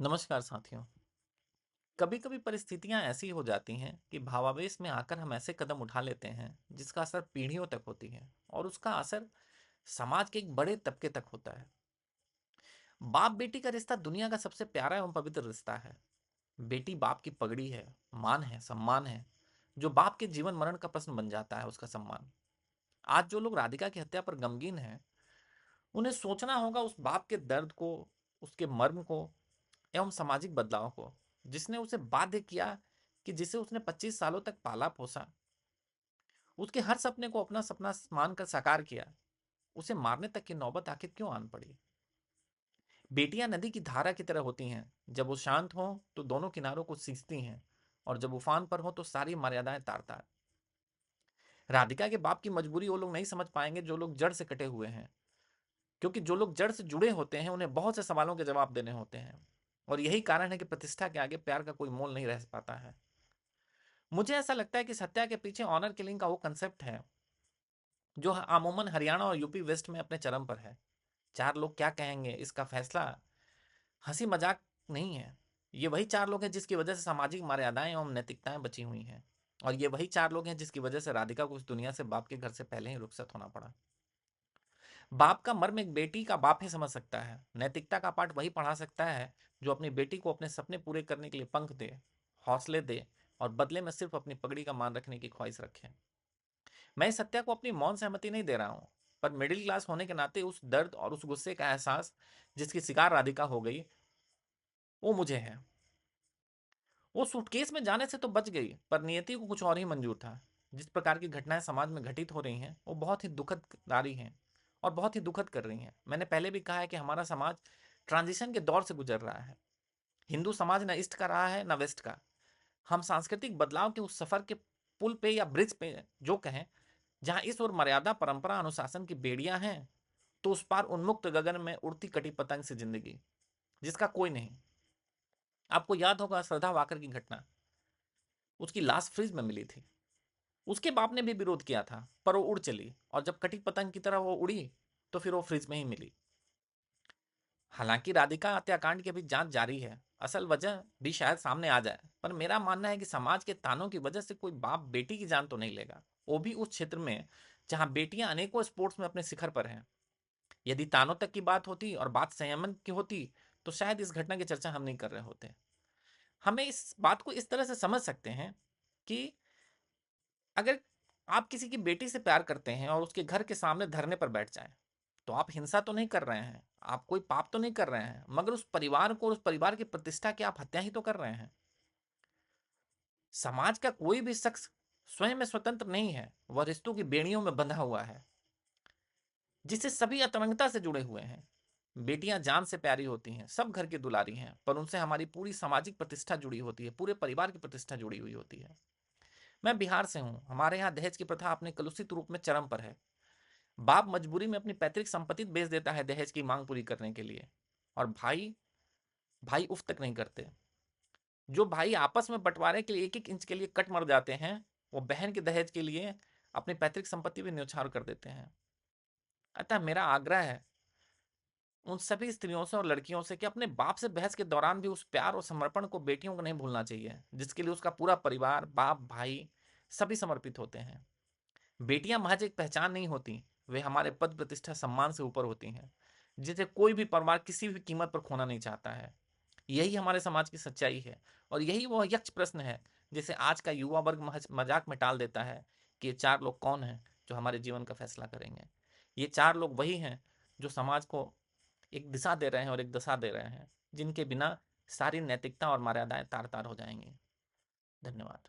नमस्कार साथियों। कभी कभी परिस्थितियां ऐसी हो जाती हैं कि भावावेश में आकर हम ऐसे कदम उठा लेते हैं जिसका असर पीढ़ियों तक होती है और उसका असर समाज के एक बड़े तबके तक होता है। बाप बेटी का रिश्ता दुनिया का सबसे प्यारा एवं पवित्र रिश्ता है। बेटी बाप की पगड़ी है, मान है, सम्मान है। जो बाप के जीवन मरण का प्रश्न बन जाता है उसका सम्मान। आज जो लोग राधिका की हत्या पर गमगीन हैं, उन्हें सोचना होगा उस बाप के दर्द को, उसके मर्म को एवं सामाजिक बदलाव को, जिसने उसे बाध्य किया कि जिसे उसने 25 सालों तक पाला पोसा, उसके हर सपने को अपना सपना मानकर साकार किया, उसे मारने तक की नौबत आखिर क्यों आन पड़ी। बेटियां नदी की धारा की तरह होती हैं। जब वो शांत हो तो दोनों किनारों को सींचती हैं, और जब उफान पर हो तो सारी मर्यादाएं तार तार। राधिका के बाप की मजबूरी वो लोग नहीं समझ पाएंगे जो लोग जड़ से कटे हुए हैं, क्योंकि जो लोग जड़ से जुड़े होते हैं उन्हें बहुत से सवालों के जवाब देने होते हैं। और यही कारण है कि प्रतिष्ठा के आगे प्यार का कोई मोल नहीं रह पाता है। मुझे ऐसा लगता है कि इस हत्या के पीछे ऑनर किलिंग का वो कंसेप्ट है जो अमूमन हरियाणा और यूपी वेस्ट में अपने चरम पर है। चार लोग क्या कहेंगे, इसका फैसला हंसी मजाक नहीं है। ये वही चार लोग हैं जिसकी वजह से सामाजिक मर्यादाएं एवं नैतिकताएं बची हुई हैं। और ये वही चार लोग हैं जिसकी वजह से राधिका को इस दुनिया से बाप के घर से पहले ही रुखसत होना पड़ा। बाप का मर्म एक बेटी का बाप ही समझ सकता है। नैतिकता का पाठ वही पढ़ा सकता है जो अपनी बेटी को अपने सपने पूरे करने के लिए पंख दे, हौसले दे, और बदले में सिर्फ अपनी पगड़ी का मान रखने की ख्वाहिश रखे। मैं इस हत्या को अपनी मौन सहमति नहीं दे रहा हूं, पर मिडिल क्लास होने के नाते उस दर्द और उस गुस्से का एहसास जिसकी शिकार राधिका हो गई, वो मुझे है। वो सूटकेस में जाने से तो बच गई, पर नियति को कुछ और ही मंजूर था। जिस प्रकार की घटनाएं समाज में घटित हो रही हैं वो बहुत ही दुखदकारी हैं, और बहुत ही दुखद कर रही हैं। मैंने पहले भी कहा है कि हमारा समाज ट्रांजिशन के दौर से गुजर रहा है। हिंदू समाज न ईस्ट का रहा है न वेस्ट का। हम सांस्कृतिक बदलाव के उस सफर के पुल पे या ब्रिज पे जो कहें, जहां इस और मर्यादा परंपरा अनुशासन की बेड़ियां हैं, तो उस पार उन्मुक्त गगन में उड़ती कटी पतंग से जिंदगी जिसका कोई नहीं। आपको याद होगा श्रद्धा वाकर की घटना। उसकी लाश फ्रिज में मिली थी। उसके बाप ने भी विरोध किया था, पर वो उड़ चली, और जब कटी पतंग की तरह वो उड़ी तो फिर वो फ्रिज में ही मिली। हालांकि राधिका हत्याकांड की अभी जांच जारी है, असल वजह भी शायद सामने आ जाए, पर मेरा मानना है कि समाज के तानों की वजह से कोई बाप बेटी की जान तो नहीं लेगा, वो भी उस क्षेत्र में जहां बेटियां अनेकों स्पोर्ट्स में अपने शिखर पर हैं। यदि तानों तक की बात होती और बात संयमन की होती, तो शायद इस घटना की चर्चा हम नहीं कर रहे होते। हमें इस बात को इस तरह से समझ सकते हैं कि अगर आप किसी की बेटी से प्यार करते हैं और उसके घर के सामने धरने पर बैठ जाएं, तो आप हिंसा तो नहीं कर रहे हैं, आप कोई पाप तो नहीं कर रहे हैं, मगर उस परिवार को और उस परिवार की प्रतिष्ठा की आप हत्या ही तो कर रहे हैं। समाज का कोई भी शख्स स्वयं में स्वतंत्र नहीं है, वह रिश्तों की बेड़ियों में बंधा हुआ है जिससे सभी अतरंगता से जुड़े हुए हैं। बेटियां जान से प्यारी होती हैं, सब घर की दुलारी हैं, पर उनसे हमारी पूरी सामाजिक प्रतिष्ठा जुड़ी होती है, पूरे परिवार की प्रतिष्ठा जुड़ी हुई होती है। मैं बिहार से हूँ। हमारे यहाँ दहेज की प्रथा अपने कलुषित रूप में चरम पर है। बाप मजबूरी में अपनी पैतृक संपत्ति बेच देता है दहेज की मांग पूरी करने के लिए, और भाई भाई उफ तक नहीं करते। जो भाई आपस में बंटवारे के लिए एक एक इंच के लिए कट मर जाते हैं, वो बहन के दहेज के लिए अपनी पैतृक संपत्ति भी न्यौछावर कर देते हैं। अतः मेरा आग्रह है उन सभी स्त्रियों से और लड़कियों से कि अपने बाप से बहस के दौरान भी उस प्यार और समर्पण को बेटियों को नहीं भूलना चाहिए, जिसके लिए उसका पूरा परिवार, बाप, भाई सभी समर्पित होते हैं। बेटियां महज एक पहचान नहीं होती, वे हमारे पद प्रतिष्ठा सम्मान से ऊपर होती हैं, जिसे कोई भी परिवार किसी भी कीमत पर खोना नहीं चाहता है। यही हमारे समाज की सच्चाई है, और यही वह यक्ष प्रश्न है जिसे आज का युवा वर्ग मजाक में टाल देता है कि ये चार लोग कौन हैं जो हमारे जीवन का फैसला करेंगे। ये चार लोग वही हैं जो समाज को एक दिशा दे रहे हैं और एक दशा दे रहे हैं, जिनके बिना सारी नैतिकता और मर्यादाएं तार तार हो जाएंगी। धन्यवाद।